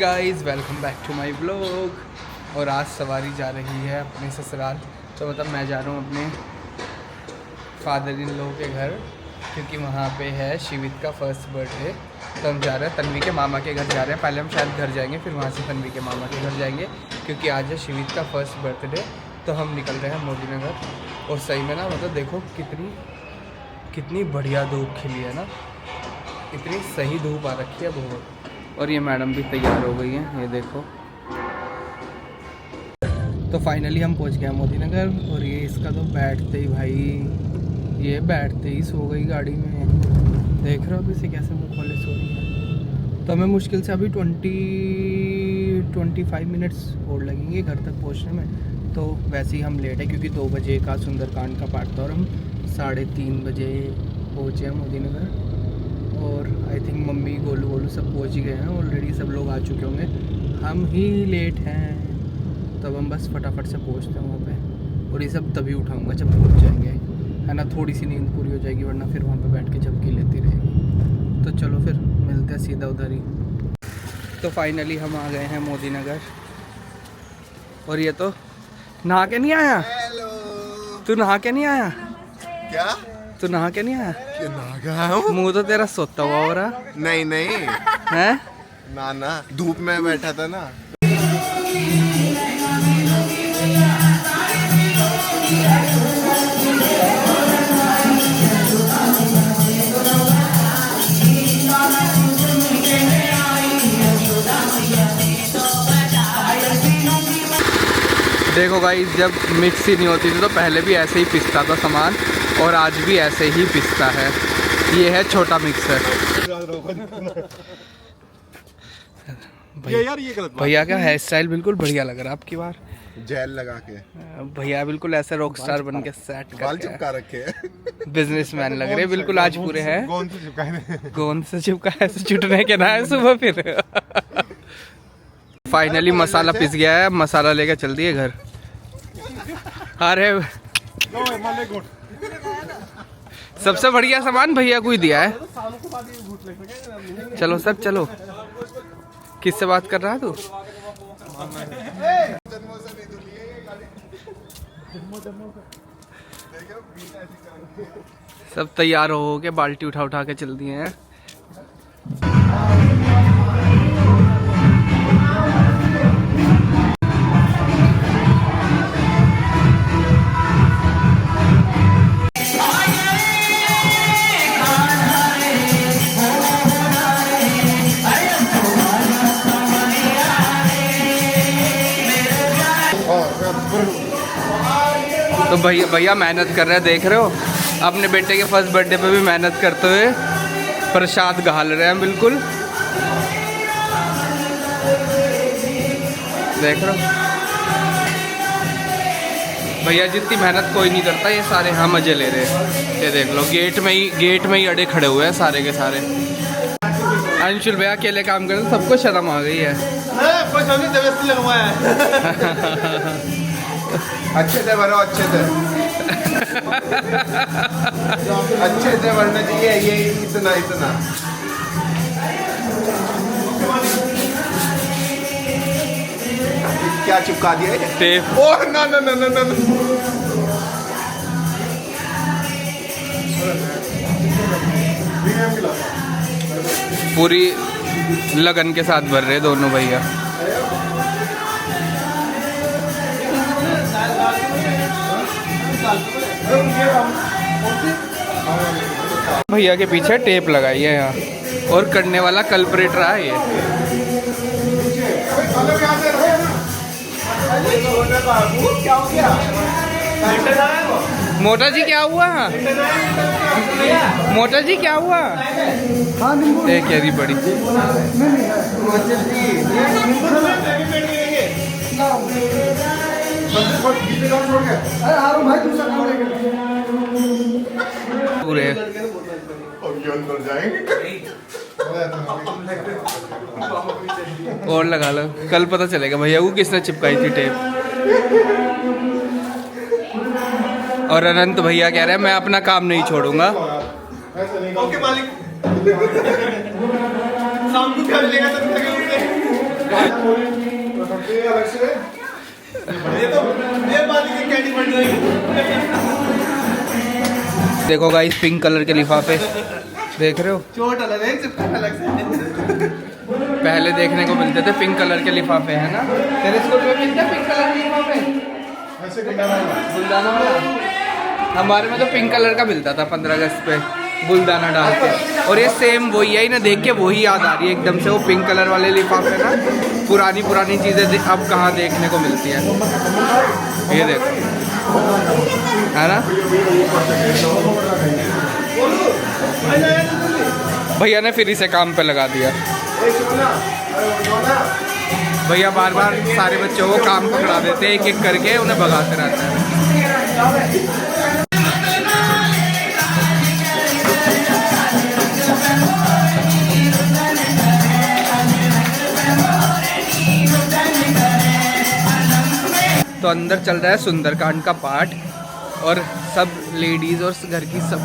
Guys welcome back to my blog. और आज सवारी जा रही है अपने ससुराल। तो मतलब मैं जा रहा हूँ अपने फादर इन लॉ के घर, क्योंकि वहाँ पे है शिवित का फर्स्ट बर्थडे। तो हम जा रहे हैं तन्वी के मामा के घर जा रहे हैं। पहले हम शायद घर जाएंगे, फिर वहाँ से तन्वी के मामा के घर जाएंगे, क्योंकि आज है शिवित का फर्स्ट बर्थडे। तो हम निकल रहे हैं मोदी नगर। और सही में ना मतलब देखो कितनी बढ़िया धूप खिली है ना, इतनी सही धूप आ रखी है बहुत। और ये मैडम भी तैयार हो गई हैं, ये देखो। तो फाइनली हम पहुंच गए मोदी नगर। और ये इसका तो बैठते ही भाई, ये बैठते ही सो गई गाड़ी में। देख रहे हो अभी से कैसे मुँह खोले सो रही है। तो हमें मुश्किल से अभी 25 मिनट्स और लगेंगे घर तक पहुंचने में। तो वैसे ही हम लेट है, क्योंकि 2 बजे का सुंदरकांड का पाठ था और हम 3:30 बजे पहुँचे हैं मोदी नगर। और आई थिंक मम्मी गोलू सब पहुंच ही गए हैं ऑलरेडी, सब लोग आ चुके होंगे, हम ही लेट हैं। तब हम बस फटाफट से पहुंचते हैं वहाँ पे। और ये सब तभी उठाऊंगा जब पहुंच जाएंगे, है ना। थोड़ी सी नींद पूरी हो जाएगी, वरना फिर वहाँ पे बैठ के झपकी लेती रहेगी। तो चलो फिर मिलते हैं सीधा उधर ही। तो फाइनली हम आ गए हैं मोदी नगर। और ये तो नहा के नहीं आया। तू नहा के नहीं आया क्या? तू नहा के नहीं आया? मुंह तो तेरा सोता हुआ हो रहा। नहीं है ना धूप में बैठा था ना। देखो गाइस, जब मिक्सी नहीं होती थी तो पहले भी ऐसे ही पिसता था सामान, और आज भी ऐसे ही पिसता है। ये है छोटा मिक्सर। भैया का हेयर स्टाइल बिल्कुल बढ़िया लग रहा है आपकी बार। जेल लगा के भैया बिल्कुल ऐसे रॉक स्टार बन के सेट बाल चिपका रखे हैं। बिजनेसमैन लग रहे हैं बिल्कुल। आज पूरे हैं गोंद से चिपका है, चुटने के ना है सुबह फिर। फाइनली मसाला पिस गया है, मसाला लेकर चल दिए घर। अरे सबसे बढ़िया सामान भैया को ही दिया है। चलो सर चलो। किससे बात कर रहा है तू? सब तैयार हो के बाल्टी उठा के चल दिए हैं। तो भैया मेहनत कर रहे हैं, देख रहे हो। अपने बेटे के फर्स्ट बर्थडे पे भी मेहनत करते हुए प्रसाद घाल रहे हैं बिल्कुल, देख रहे हो। भैया जितनी मेहनत कोई नहीं करता, ये सारे हाँ मजे ले रहे हैं। ये देख लो, गेट में ही अड़े खड़े हुए हैं सारे के सारे। अंशुल भैया अकेले काम करते, सबको शर्म आ गई है। अच्छे से भरो, अच्छे से भरना चाहिए। ये इतना क्या चिपका दिया है? टेप। ओह ना। पूरी लगन के साथ भर रहे दोनों भैया। भैया के पीछे टेप लगाई है यहाँ, और करने वाला कल्प्रेट रहा है ये। मोटा जी क्या हुआ? मोटा जी क्या हुआ? एक यारी बड़ी। पूरे और लगा लो, कल पता चलेगा भैया को किसने चिपकाई थी टेप। और अनंत भैया कह रहे हैं मैं अपना काम नहीं छोड़ूंगा। ओके मालिक। शाम को क्या मिलेगा? देखो गाइस पिंक कलर के लिफाफे देख रहे हो, चोट अलग है, अलग से। पहले देखने को मिलते थे पिंक कलर के लिफाफे, है ना? तेरे स्कूल में मिलते पिंक कलर के लिफाफे? बुलदाना वाला? हमारे में तो पिंक कलर का मिलता था 15 अगस्त पे बुलदाना डाल के। और ये सेम वही है, ना देख के वही याद आ रही है एकदम से, वो पिंक कलर वाले लिफाफे ना। पुरानी पुरानी चीज़ें अब कहाँ देखने को मिलती है। ये देखो, है ना? भैया ने फिर इसे काम पे लगा दिया। भैया बार बार सारे बच्चों को काम पकड़ा देते हैं, एक एक करके उन्हें भगाते रहते हैं। तो अंदर चल रहा है सुंदरकांड का पाठ, और सब लेडीज़ और घर की सब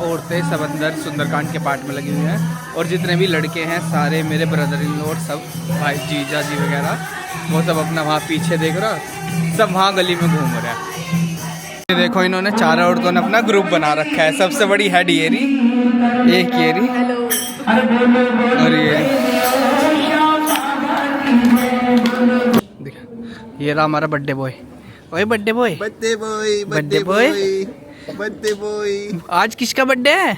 औरतें सब अंदर सुंदरकांड के पाठ में लगी हुई हैं। और जितने भी लड़के हैं सारे मेरे ब्रदर इन लॉ और सब भाई जीजा जी वगैरह, वो सब अपना वहाँ पीछे देख रहा, सब वहाँ गली में घूम रहे हैं। ये देखो इन्होंने 4 औरतों ने अपना ग्रुप बना रखा है। सबसे बड़ी हेड ये रही, एक ये रही, और ये रहा हमारा बर्थडे बॉय। ओए birthday boy, birthday boy, birthday boy, birthday boy. आज किसका बर्थडे है?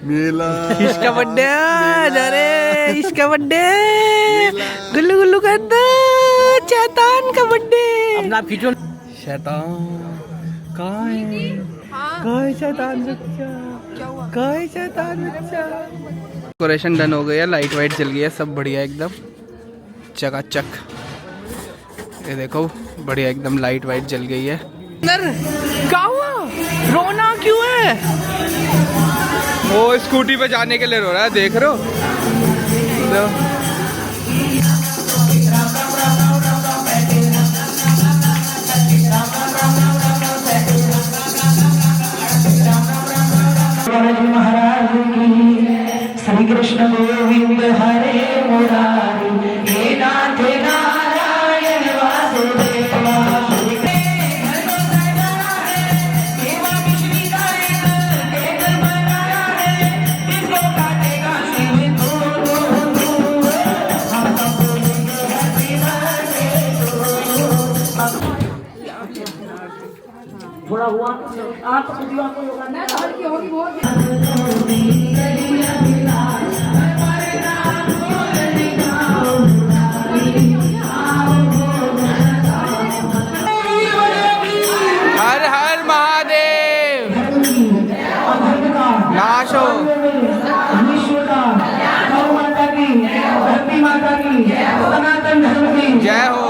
मेला। किसका बर्थडे है? अरे इसका बर्थडे, गुल्लू गुल्लू करता शैतान का बर्थडे। अपना आप खींचो। शैतान कहाँ है? कहाँ है शैतान बच्चा? कहाँ है शैतान बच्चा? डेकोरेशन डन हो गई है, लाइट वाइट जल गई है, सब बढ़िया एकदम चकाचक। ये देखो बढ़िया एकदम लाइट वाइट जल गई है। अंदर क्या हुआ? रोना क्यों है? वो स्कूटी पे जाने के लिए रो रहा है, देख रहे हो? महाराज की श्री कृष्ण गोविंद हरे मुरारी, हे नाथ नारायण वासुदेवा। थोड़ा हुआ आप को योगा ना हल्की होगी बहुत। हर हर महादेव। नाश हो विश्व का, गौ माता की, धरती माता की, सनातन धर्म की जय हो।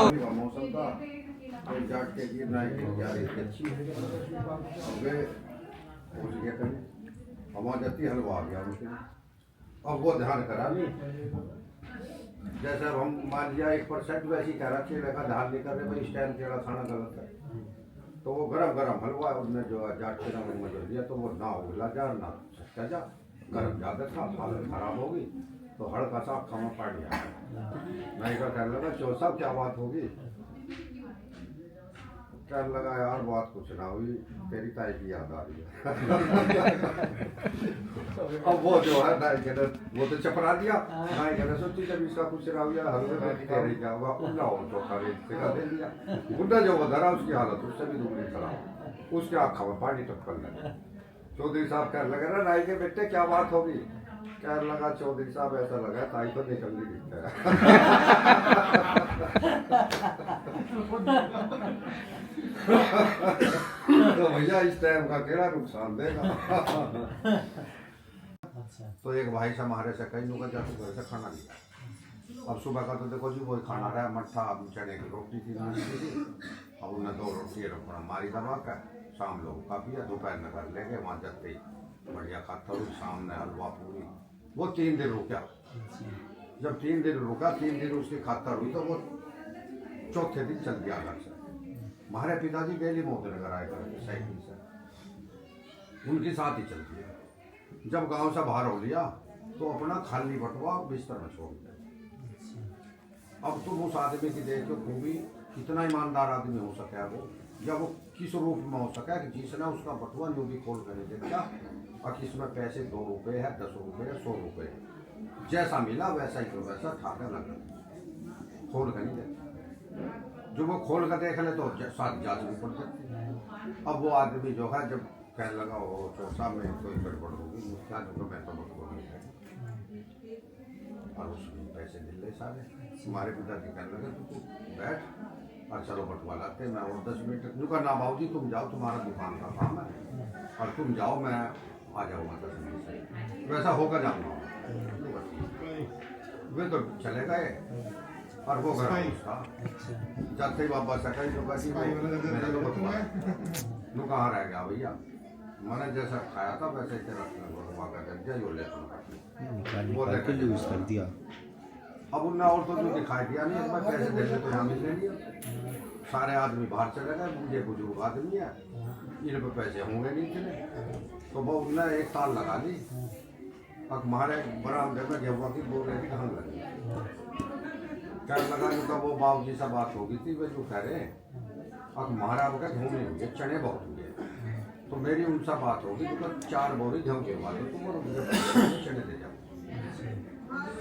जाट के गिरना है क्या अच्छी हवा जाती हलवा आ गया उनके। अब वो ध्यान करा नहीं, जैसे अब हम मान लिया 1% वैसी कह रहा चेले का ध्यान नहीं कर रहे भाई, इस टाइम चेला खाना गलत है। तो वो गरम गरम हलवा उसने जो जाट के नमक में जो दिया, तो वो ना उगला जा ना सच्चा जा, गरम ज्यादा था, हालत खराब होगी। तो हड़का सा खाना पड़ गया। नहीं का कहने लगा चो साहब क्या बात होगी? कहने लगा यार बात कुछ ना हुई, तेरी ताई की याद आ रही है। अब वो जो है नाई कहने वो तो चपरा दिया। नाई कहने सोची जब इसका कुछ ना हुआ हलवे में तेरी क्या हुआ, उल्ला और चौका रेत से दे दिया। गुड्डा जो वो धरा उसकी हालत उससे भी दुगनी खराब, उसके आँखों में पानी टपकने लगा। चौधरी साहब कहने लगे ना नाई के बेटे क्या बात होगी? कहने लगा चौधरी साहब ऐसा लगा ताई तो निकलनी दिखता है। तो भैया इस टाइम का केड़ा नुकसान देगा। तो एक भाई से हमारे से कई लोग जाते घर से खाना लिया। अब सुबह का तो देखो जी वही खाना रहा, मट्ठा चने की रोटी थी, अब उन्हें 2 रोटी रखना मारी दबा कर शाम लोग का पिया, दोपहर में घर ले गए। वहाँ जाते ही बढ़िया खाता हुई, सामने हलवा पूरी। वो 3 दिन रुका। जब 3 दिन रुका, 3 दिन उसकी खातर हुई, तो वो चौथे दिन चल गया घर से। हमारे पिताजी डेली मोदनगर आए थे साइकिल से, उनके साथ ही चलती है। जब गांव से बाहर हो लिया तो अपना खाली बटवा बिस्तर में छोड़ दिया। अब तुम उस आदमी की देखो खूबी, कितना ईमानदार आदमी हो सके वो, या वो किस रूप में हो सका कि जिसने उसका बटुआ यूँ भी खोल कर देखा और किसमें पैसे 2 रुपये है, 10 रुपये है, 100 रुपये है, जैसा मिला वैसा ही तो वैसा ठाकर लगा, खोल कर नहीं देखा। जो वो खोल कर देख ले तो साथ जांच भी पड़ सकती है। अब वो आदमी जो है जब कहने लगा वो चौसा में कोई गड़बड़ होगी, क्या जो मैं तो बटुआ नहीं है, और उसमें पैसे मिल रहे सारे। तुम्हारे पिताजी कहने लगे तू बैठ और चलो बटुआ लाते, मैं और 10 मिनट रुका ना बाबूजी, तुम जाओ, तुम्हारा दुकान का काम है, और तुम जाओ, मैं आ जाऊँगा 10 मिनट से, वैसा होकर जाऊँगा। वे तो चले गए और वो घर था जाते ही वापस सका जो मेरा तो बटुआ नु कहाँ रह गया भैया, मैंने जैसा खाया था वैसे ही तेरा बटुआ का दर्जा ही ले यूज कर दिया। अब उन्हें और तो जो दिखाई दिया नहीं, एक बार पैसे देने तो यहाँ मिल लिया, सारे आदमी बाहर चले गए, मुझे बुजुर्ग आदमी है, इन पे पैसे होंगे नहीं चले, तो वो उन्हें 1 साल लगा ली। अब हमारे बरामदे में गेहुआ की बोल रही धान लगी, क्या लगा उनका वो बाबूजी से बात हो गई थी, वे जो कह रहे अब हमारा अब क्या घूमने हुए चने बहुत हुए, तो मेरी उनसे बात होगी तो 4 बोरी गेहूँ के बाद तुम और मुझे चने दे जाओ,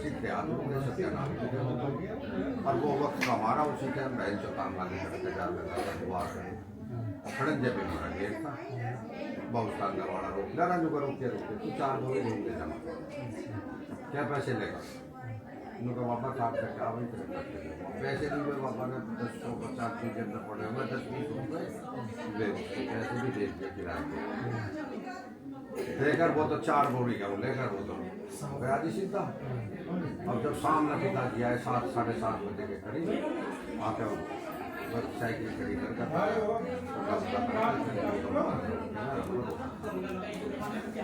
सीधे आदमी ने सत्यानाश और वो वक्त का हमारा उसी टाइम बहन चौतान वाले खड़ंजे पे हमारा गेट था, बहुत शानदार वाला रोक लड़ा जो रोके रोके तू 4 बोरी घूम के जमा क्या पैसे लेगा, उनका बाबा खाट का क्या भाई पैसे नहीं हुए, बाबा ने 10-50 चीज के अंदर पड़े हुए 10-20 रुपये दे, पैसे भी दे दिए किराए देकर, वो तो 4 बोरी का वो लेकर वो तो गया जी सीधा। अब जब सामने पिताजी आए 7-7:30 बजे के करीब आके बस साइकिल खड़ी कर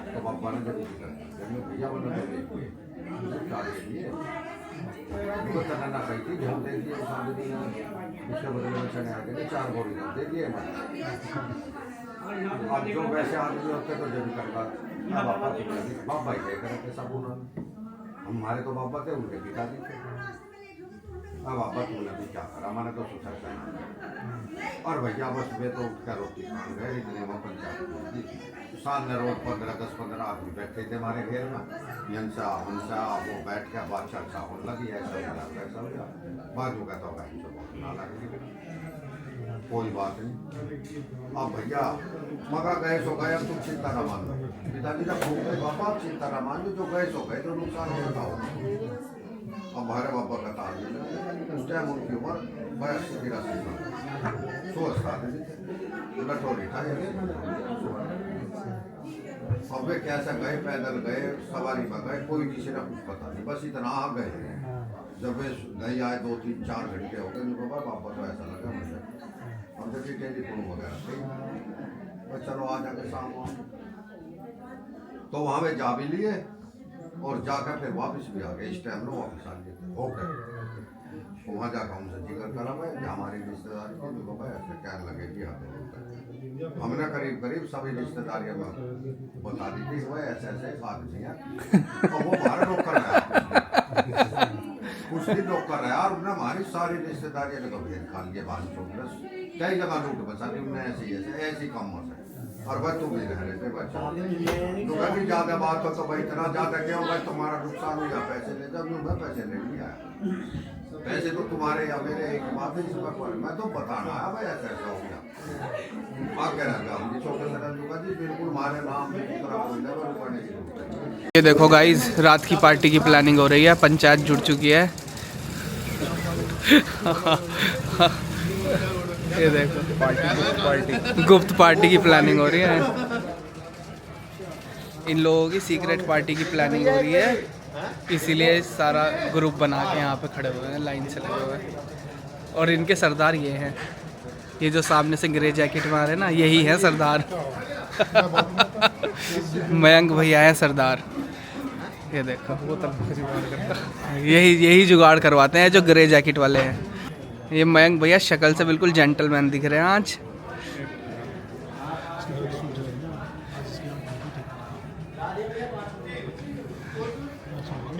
तो पापा ने जब भैया बोला उनको चना कही थी जो दे दिए उस आदमी ने, उसके बदले में चने आगे 4 बोरी दे दिए। अब जो वैसे आदमी होते तो जब करता बाबा ही लेकर रखे सब उन्होंने, हमारे तो बाबा थे उनके पिताजी थे, अब बाबा तुमने भी क्या करा, मैंने तो सुधर करना और भैया बस वे तो उठ कर रोटी खान गए, इतने वहाँ पंचायत सामने रोड 10-15 आदमी बैठे थे हमारे घेर में, यंसा हंसा वो बैठ के बात चर्चा होने लगी, ऐसा हो गया वैसा हो गया, बाजू का तो भाई जो ना लगे कोई बात नहीं। अब भैया मगर गए सो गए, अब तुम चिंता न मान लो, पिताजी का भूख गए बाबा, आप चिंता न मान लो, जो गए सो गए तो नुकसान होता हो। अब हमारे बाबा का ताज उस टाइम उनकी उम्र 82-83 साल, 100 साल लटोरी था। अब वे कैसे गए, पैदल गए, सवारी में गए, कोई किसी ने कुछ पता नहीं, बस इतना आ गए। जब वे नहीं आए 2-3-4 घंटे हो गए, पापा तो ऐसा लगा मुझे, हम जब टेलीफोन वगैरह थे, चलो आ जाके शाम तो वहाँ पे जा भी लिए और जाकर फिर वापस भी आ गए, इस टाइम में वापस आ गए ओके। वहाँ जाकर हमसे जिक्र करा भाई हमारी रिश्तेदारी को जो ऐसे कहने लगे कि हमने करीब सभी रिश्तेदारियों में बता दी थी वह ऐसे आदमी है, और वो बाहर रोक कर रहा कुछ दिन रोक कर रहा और उन्होंने हमारी सारी रिश्तेदारियों ने तो भेद खा लिए, बाहर छोड़ कई जगह लूट बचा ली उन्हें, ऐसी कम हो सके और भाई तुम भी रह रहे थे बच्चा तो कभी ज्यादा बात हो तो भाई इतना ज्यादा क्यों भाई, तुम्हारा नुकसान हो या पैसे ले जाओ, मैं पैसे ले लिया, पैसे तो तुम्हारे या मेरे एक बात है, मैं तो बताना है भाई ऐसा ऐसा हो गया, आगे रह गया हम छोटे से जी बिल्कुल हमारे नाम में। ये देखो गाइस, रात की पार्टी की प्लानिंग हो रही है, पंचायत जुड़ चुकी है। ये देखो गुप्त पार्टी की प्लानिंग हो रही है, इन लोगों की सीक्रेट पार्टी की प्लानिंग हो रही है, इसीलिए सारा ग्रुप बना के यहाँ पे खड़े हुए हैं, लाइन से लगे हुए हैं। और इनके सरदार ये हैं, ये जो सामने से ग्रे जैकेट में आ रहे हैं ना, यही है सरदार। मयंक भैया है सरदार, ये देखो यही जुगाड़ करवाते हैं जो ग्रे जैकेट वाले हैं। ये मयंक भैया शक्ल से बिल्कुल जेंटलमैन दिख रहे हैं आज।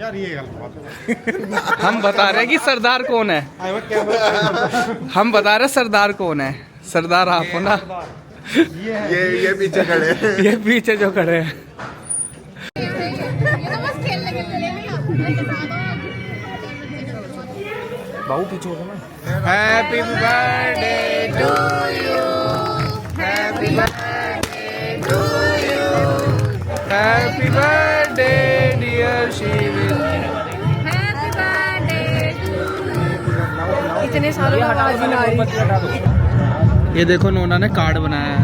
हम बता रहे हैं कि सरदार कौन है। हम बता रहे सरदार कौन है। सरदार आप हो ना। ये पीछे खड़े हैं। ये पीछे जो खड़े हैं। बाबू पीछे होगा ना। Happy birthday to you, happy birthday to you, happy birthday dear Shivir. इतने सालों बाद आवाज नहीं आ रही। ये देखो नोना ने कार्ड बनाया है।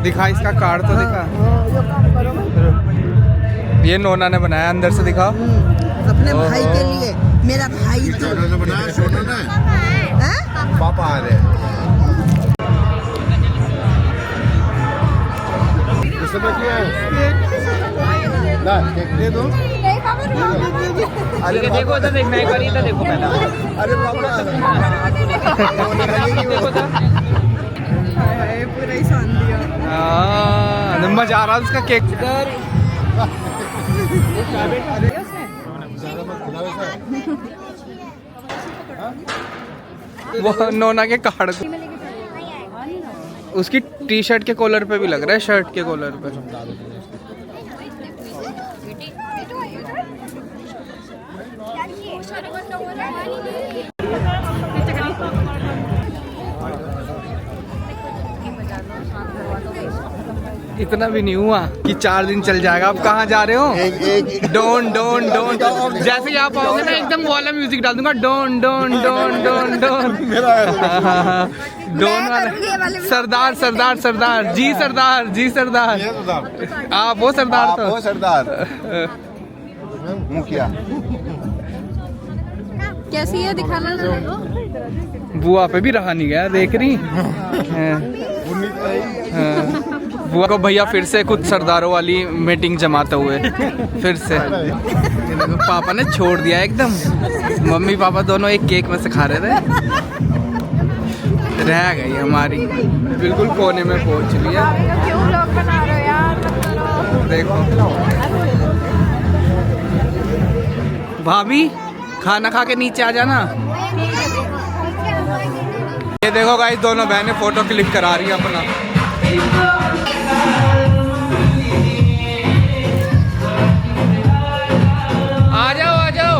दिखा इसका कार्ड तो दिखा। ये नोना ने बनाया, अंदर से दिखाओ। अपने भाई के लिए। मेरा भाई तो बनाया छोटा ना। पापा आ रहे हैं। दे दो। अरे देखो तो देखना एक बार इधर देखो पहले। अरे पापा पूरा ही सान दिया। मजा आ रहा है उसका केक। वो नोना के कार्ड को उसकी टी शर्ट के कॉलर पे भी लग रहा है, शर्ट के कॉलर पे। इतना भी नहीं हुआ कि 4 दिन चल जाएगा। आप कहाँ जा रहे हो? डोन डोन डोन। जैसे ही आप आओगे ना एकदम वो वाला म्यूजिक डाल दूंगा। डोन डोन डोन डोन डोन। डोन वाला सरदार सरदार सरदार जी सरदार जी सरदार। आप वो सरदार तो वो सरदार मुखिया। कैसी है दिखाना ना। बुआ पे भी रहा नहीं गया, देख रही। बुआ को भैया फिर से कुछ सरदारों वाली मीटिंग जमाते हुए फिर से पापा ने छोड़ दिया एकदम। मम्मी पापा दोनों एक केक में से खा रहे थे। रह गई हमारी बिल्कुल कोने में पहुंच लिया। क्यों लोग बना रहे हो यार? देखो भाभी खाना खा के नीचे आ जाना। ये देखो गाइस दोनों बहनें फोटो क्लिक करा रही है अपना। आ जाओ आ जाओ।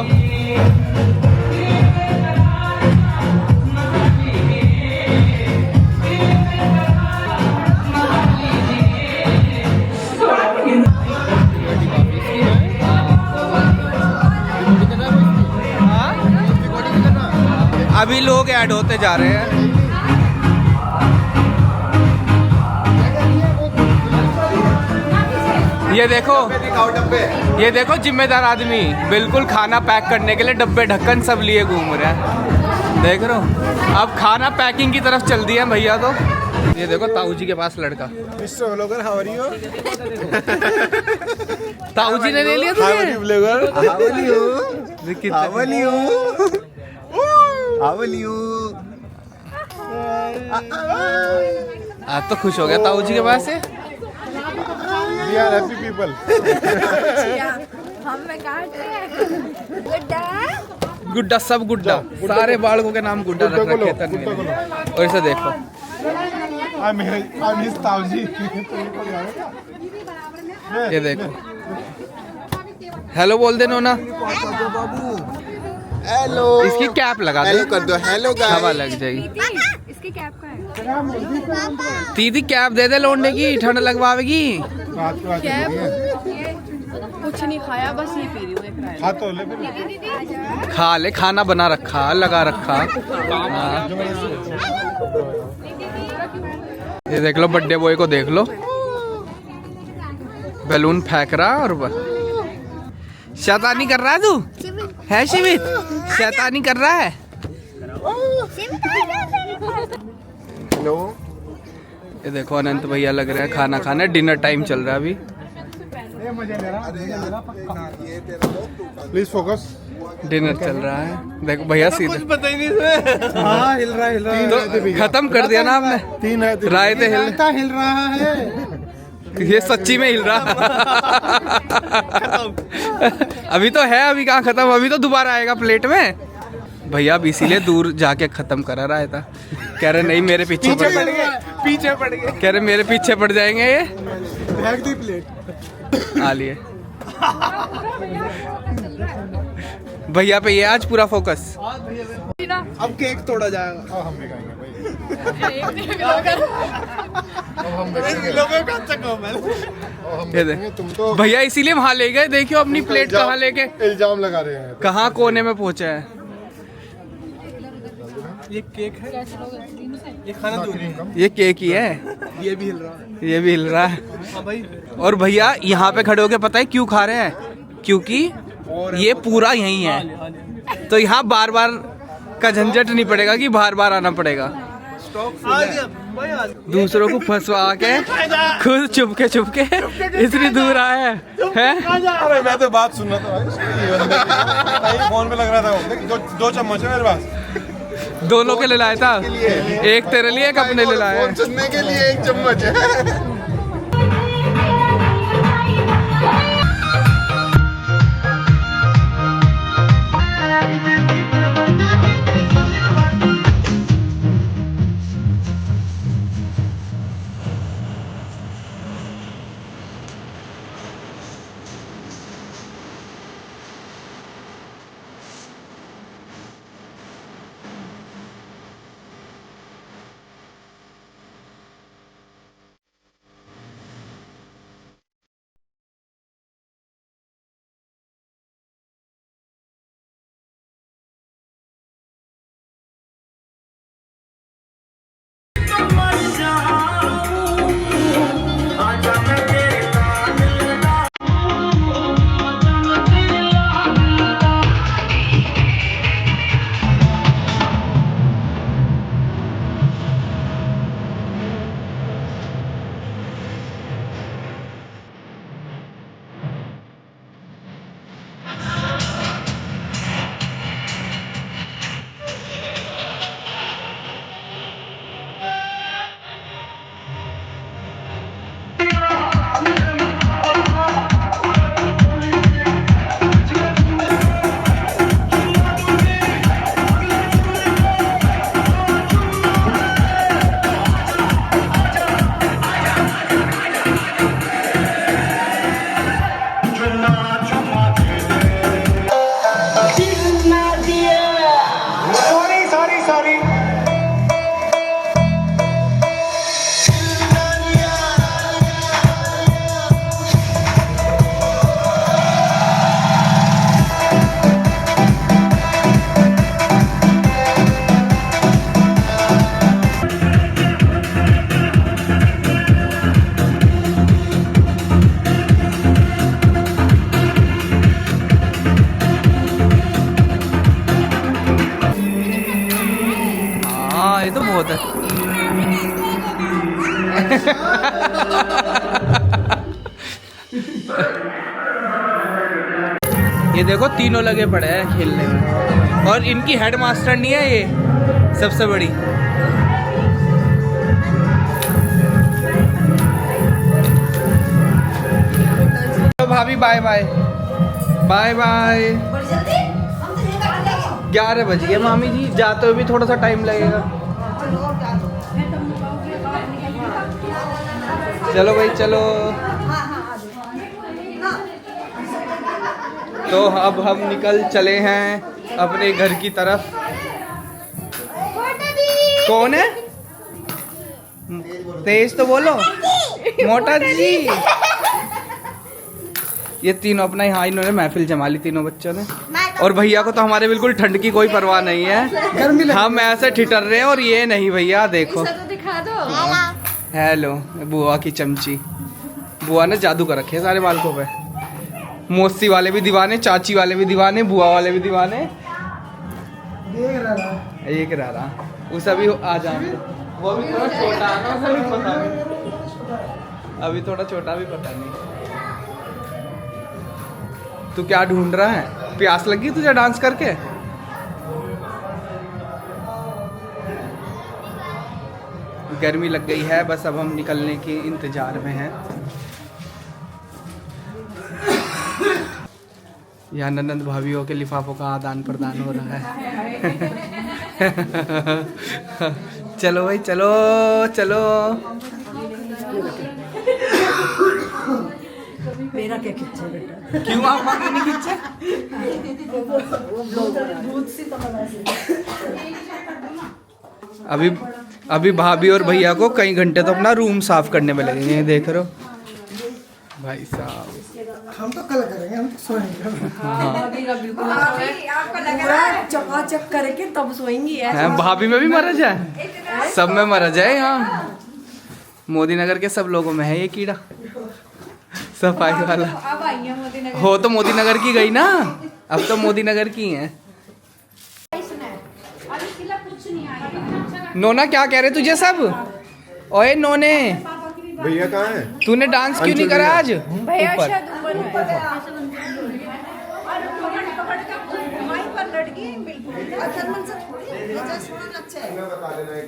अभी लोग ऐड होते जा रहे हैं। ये देखो जिम्मेदार आदमी बिल्कुल खाना पैक करने के लिए डब्बे ढक्कन सब लिए घूम रहे हैं। देख रहे हो अब खाना पैकिंग की तरफ चल दिया भैया। तो ये देखो ताऊ जी के पास लड़का। ताऊ जी ने ले लिया तुझे। आज तो खुश हो गया ताऊ जी के पास से। गुड्डा सब गुड्डा सारे बालकों के नाम गुड्डा रख रखे तन्वी ने। और इसे देखो ये देखो हेलो बोल दे नोना। हेलो इसकी कैप लगा दे। हेलो कर दो। हेलो हवा लग जाएगी। इसकी कैप का है। दीदी कैप दे दे लौंडे की, ठंड लगवाएगी। कैप कुछ नहीं खाया, बस ये पी रही हूँ। खा ले, खाना बना रखा लगा रखा। हाँ। ये देख लो बर्थडे बॉय को देख लो, बैलून फेंक रहा और शैतानी कर रहा है तू है शिविर, शैतानी कर रहा है। हेलो ये देखो अनंत भैया लग रहे हैं खाना खाने। डिनर टाइम चल रहा है अभी। Please focus. डिनर चल रहा है। देखो भैया सीधे पता ही नहीं इसमें। हाँ हिल रहा तो खत्म कर दिया ना आपने। 3 है रायते हिल रहा है। ये सच्ची में हिल रहा। अभी तो है, अभी कहाँ खत्म, अभी तो दोबारा आएगा प्लेट में। भैया अब इसीलिए दूर जाके खत्म करा रहा था। कह रहे नहीं मेरे पीछे पड़ गए, कह रहे मेरे पीछे पड़ जाएंगे ये। आ लिए भैया पे ये आज पूरा फोकस। अब केक तोड़ा जाएगा। हम भी खाएंगे भाई। ये देख तुम तो भैया इसीलिए वहाँ ले गए। देखियो अपनी प्लेट कहाँ लेके, इल्जाम लगा रहे हैं। कहाँ कोने में पहुँचा है। ये केक है, ये खाना दूर है। ये केक ही है, ये भी हिल रहा है। ये भी हिल रहा है। हाँ भाई, और भैया यहाँ पे खड़े होके पता है क्यों खा रहे हैं? क्योंकि ये पूरा यही है, तो यहाँ बार बार का झंझट नहीं पड़ेगा कि बार बार आना पड़ेगा। दूसरों को फंसवा के खुद चुपके चुपके इतनी दूर आया है। अरे मैं तो बात सुन रहा था भाई, फोन पे लग रहा था। दो चम्मच है मेरे पास, दोनों के लिए लाया था, एक तेरे लिए एक अपने लिए लाया है। सुनने के लिए एक चम्मच है। ये तो बहुत है। ये देखो तीनों लगे पड़े हैं खेलने में, और इनकी हेड मास्टर नहीं है ये सबसे बड़ी। तो भाभी बाय बाय बाय बाय। 11 बज गए मामी जी, जाते हुए भी थोड़ा सा टाइम लगेगा। चलो भाई चलो। तो अब हम निकल चले हैं अपने घर की तरफ। कौन है? तेज तो बोलो। मोटा जी। ये तीनों अपना यहाँ इन्होंने महफिल जमा ली, तीनों बच्चों ने। और भैया को तो हमारे बिल्कुल ठंड की कोई परवाह नहीं है, हम ऐसे ठिठर रहे हैं और ये नहीं। भैया देखो, दिखा दो। हेलो बुआ की चमची। बुआ ने जादू कर रखे सारे बालकों पे। मौसी वाले भी दीवाने, चाची वाले भी दीवाने, बुआ वाले भी दीवाने। एक रह रहा उस अभी आ जाए, वो भी थोड़ा छोटा है ना, उसे भी पता नहीं, अभी थोड़ा छोटा भी पता नहीं। तू क्या ढूंढ रहा है? प्यास लगी तुझे डांस करके? गर्मी लग गई है, बस अब हम निकलने के इंतजार में हैं। यहाँ ननंद भाभीयों के लिफाफों का आदान प्रदान हो रहा है। चलो भाई चलो चलो। मेरा क्या खिंचा बेटा? क्यों आप क्यों नहीं खींचे? अभी भाभी और भैया को कई घंटे तो अपना रूम साफ करने में लगेंगे, देख रहे हो भाई साहब। हम तो कल करेंगे, हम तो सोएंगे। चकाचक करके तब सोएंगी। हैं भाभी में भी मरज है, सब में मरज है यहाँ। मोदी नगर के सब लोगों में है ये कीड़ा, सफाई वाला। अब आई है मोदी नगर। हो तो मोदी नगर की गई ना, अब तो मोदी नगर की है। नोना क्या कह रहे तुझे सब? ओए नोने, भैया कहाँ है? तूने डांस क्यों नहीं करा आज? भैया ऊपर। शायद ऊपर है।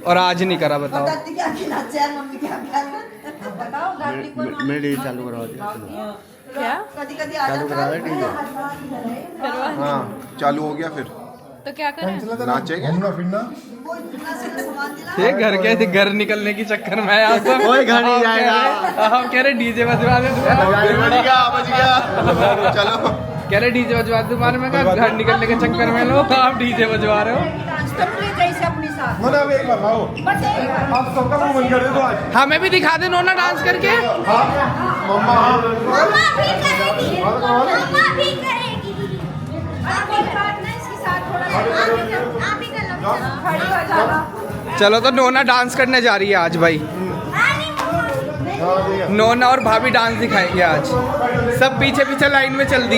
और आज नहीं करा, बताओ। मेरे चालू करवा दिया। क्या? चालू करा रहा है। हाँ चालू हो गया फिर तो क्या करें? नाचेंगे घूमना फिरना। ये घर के घर निकलने की चक्कर में यहाँ से कोई घर नहीं जाएगा। हम कह रहे डीजे बजवा दे बच गया चलो। कह रहे डीजे बजवा दे तुम्हारे में कहा घर निकलने के चक्कर में लो आप डीजे बजवा रहे हो। नोना अब एक बार आओ, आप सबका मुंह बंद कर दे तो आज। हमें भी दिखा दे नोना डांस करके। मम्मा मम्मा भी करेगी, मम्मा भी करेगी। आप एक बात ना इसके साथ थोड़ा आप ही कर लो, खड़ी हो जाओ। चलो तो नोना डांस करने जा रही है आज भाई। नोना और भाभी डांस दिखाएंगे आज। सब पीछे पीछे लाइन में चल दिए।